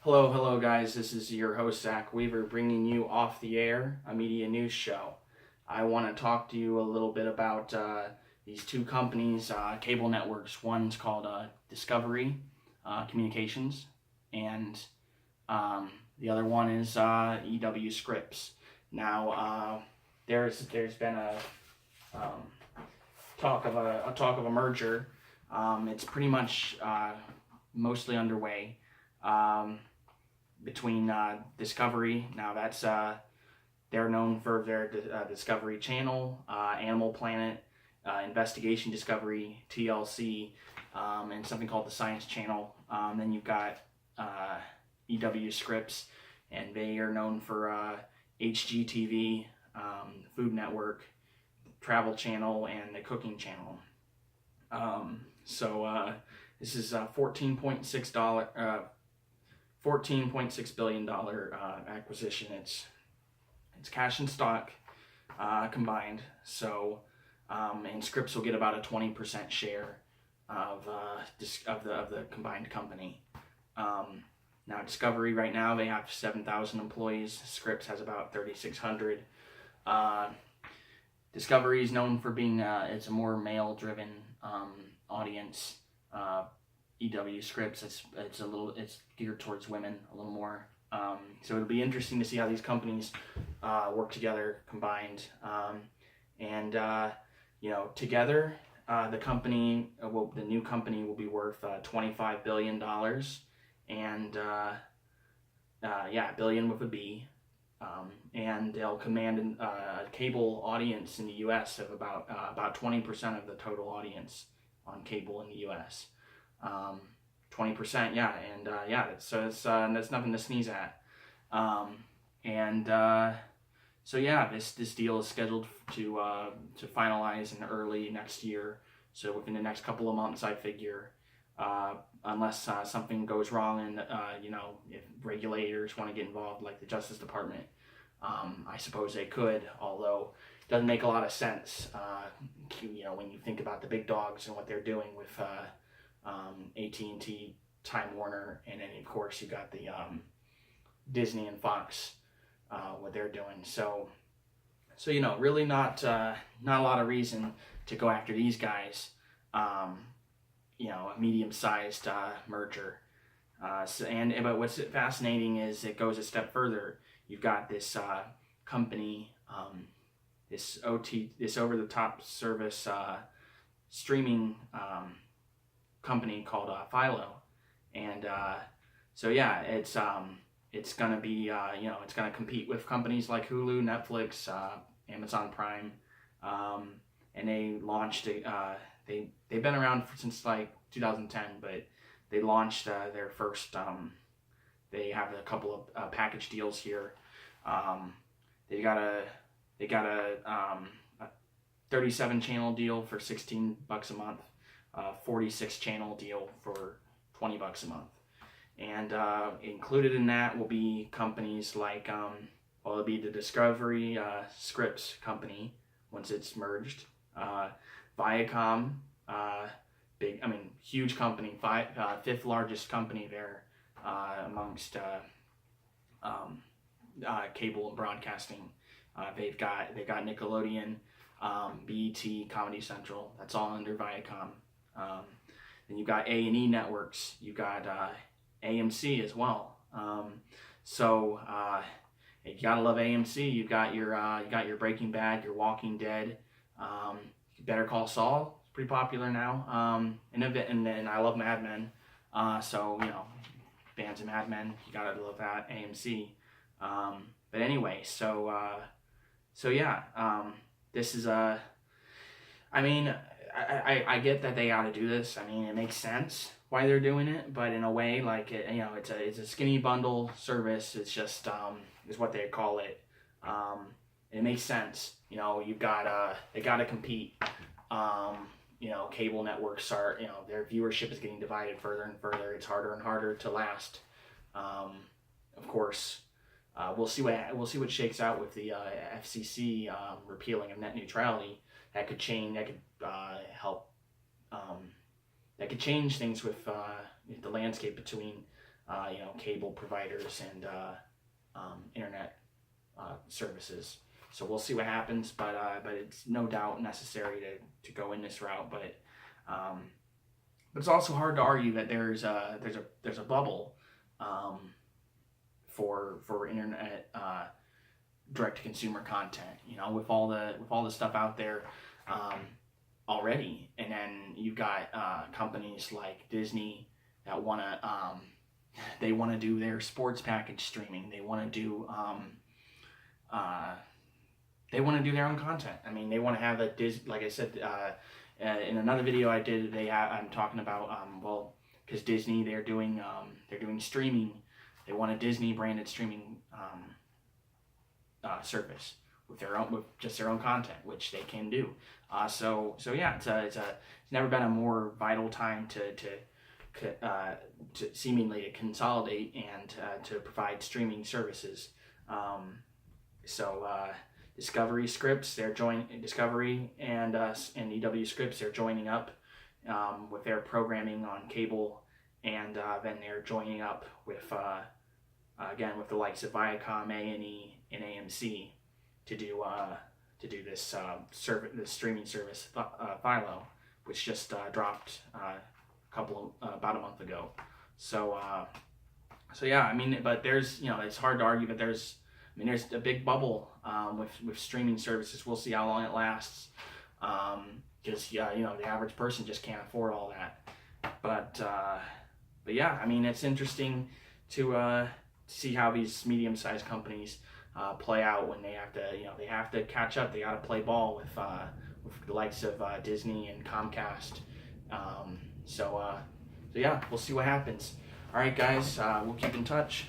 Hello guys. This is your host Zach Weaver bringing you Off the Air, a media news show. I want to talk to you a little bit about these two companies, cable networks. One's called Discovery Communications, and the other one is EW-Scripps. Now, there's been a talk of a merger. It's pretty much mostly underway. Between Discovery. Now that's they're known for their Discovery Channel, Animal Planet, Investigation Discovery, TLC, and something called the Science Channel. Then you've got EW-Scripps, and they are known for HGTV, Food Network, Travel Channel, and the Cooking Channel. This is $14.6 billion acquisition. It's cash and stock combined. So and Scripps will get about a 20% share of the combined company. Now Discovery right now they have 7,000 employees. Scripps has about 3,600. Discovery is known for being it's a more male-driven audience. EW-Scripps it's geared towards women a little more. So it'll be interesting to see how these companies work together combined. Together the new company will be worth $25 billion, and billion with a B. And they'll command a cable audience in the U.S. of about 20% of the total audience on cable in the U.S. 20%, that's nothing to sneeze at. This deal is scheduled to finalize in early next year. So within the next couple of months, I figure, unless something goes wrong and if regulators want to get involved, like the Justice Department, I suppose they could. Although it doesn't make a lot of sense, when you think about the big dogs and what they're doing with AT&T, Time Warner, and then of course you got the Disney and Fox, what they're doing. So really not a lot of reason to go after these guys. A medium-sized merger. But what's fascinating is it goes a step further. You've got this company, this over-the-top service streaming company called Philo, and it's gonna be it's gonna compete with companies like Hulu, Netflix, Amazon Prime, and they launched they've been around since like 2010, but they launched their first. They have a couple of package deals here. They got a 37 channel deal for $16 a month. 46 channel deal for $20 a month, and included in that will be companies like it'll be the discovery-Scripps company once it's merged. Viacom, huge company, fifth largest company there amongst cable and broadcasting. They've got Nickelodeon, BET, Comedy Central. That's all under Viacom. Then you've got A&E networks. You've got AMC as well. You gotta love AMC. You got your Breaking Bad, your Walking Dead, Better Call Saul. It's pretty popular now. And I love Mad Men. Fans of Mad Men, you gotta love that AMC. But anyway, this is I get that they ought to do this. It makes sense why they're doing it, but in a way, it's a skinny bundle service. It's just is what they call it. It makes sense. You've got they got to compete. Cable networks are their viewership is getting divided further and further. It's harder and harder to last. Of course, we'll see what shakes out with the FCC repealing of net neutrality. That could change. That could help. That could change things with the landscape between cable providers and internet services. So we'll see what happens, but it's no doubt necessary to go in this route. But it's also hard to argue that there's a bubble for internet direct to consumer content. With all the stuff out there already, and then you've got companies like Disney that they want to do their sports package streaming. They want to do their own content. I mean, they want to have like I said in another video I did. I'm talking about because Disney they're doing streaming. They want a Disney branded streaming service with just their own content, which they can do. So yeah, it's never been a more vital time to seemingly to consolidate and to provide streaming services. Discovery-Scripps, Discovery and EW-Scripps, they're joining up with their programming on cable, and then they're joining up with again with the likes of Viacom, A&E, and AMC to do this this streaming service Philo, which just dropped about a month ago. So yeah, I mean, but there's it's hard to argue that there's a big bubble with streaming services. We'll see how long it lasts, because the average person just can't afford all that. But yeah, I mean, it's interesting to see how these medium-sized companies play out when they have to catch up. They got to play ball with the likes of Disney and Comcast. So yeah, we'll see what happens. All right, guys, we'll keep in touch.